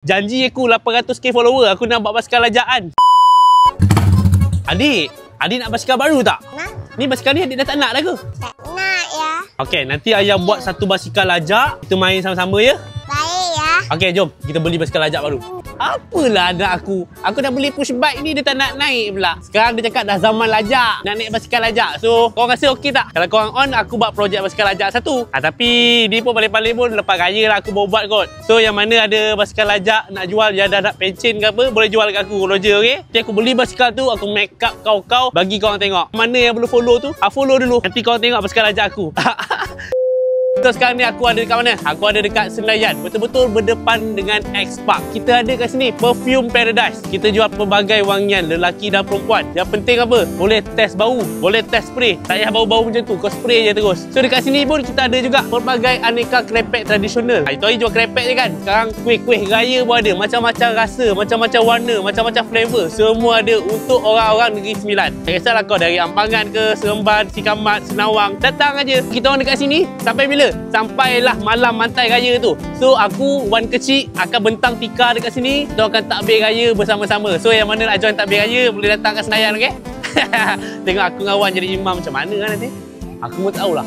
Janji aku 800k follower, aku nak buat basikal lajaan. Adik nak basikal baru tak? Nak. Ni basikal ni adik dah tak nak dah ke? Tak nak ya. Okey, nanti ayah buat satu basikal lajak. Kita main sama-sama ya. Baik ya. Okey, jom kita beli basikal lajak baru. Apalah anak aku. Aku dah beli push bike ni, dia tak nak naik pula. Sekarang dia cakap dah zaman lajak, nak naik basikal lajak. So, korang rasa okey tak? Kalau korang on, aku buat projek basikal lajak satu. Tapi, ni pun paling-paling pun lepas raya lah aku baru buat kot. So, yang mana ada basikal lajak nak jual, yang dah nak pencen ke apa, boleh jual kat aku, Roger, okey? Nanti aku beli basikal tu, aku make up kau-kau, bagi korang tengok. Mana yang perlu follow tu, follow dulu. Nanti korang tengok basikal lajak aku. So sekarang ni aku ada dekat mana? Aku ada dekat Senayan. Betul-betul berdepan dengan X-Park. Kita ada kat sini Perfume Paradise. Kita jual pelbagai wangian lelaki dan perempuan. Yang penting apa? Boleh test bau, boleh test spray. Tak payah bau-bau macam tu, kau spray je terus. So dekat sini pun kita ada juga pelbagai aneka krepek tradisional. Itu hari jual krepek je kan. Sekarang kuih-kuih raya pun ada. Macam-macam rasa, macam-macam warna, macam-macam flavor. Semua ada untuk orang-orang Negeri Sembilan. Tak kisahlah kau dari Ampangan ke, Seremban, Sikamat, Senawang. Datang aja. Kita orang dekat sini sampai bila? Sampailah malam mantai raya tu. So aku, Wan Kecil akan bentang tikar dekat sini. Kita akan takbir raya bersama-sama. So yang mana nak join takbir raya boleh datang ke Senayan, okey? Tengok aku dengan Wan jadi imam macam mana kan nanti. Aku pun tahulah.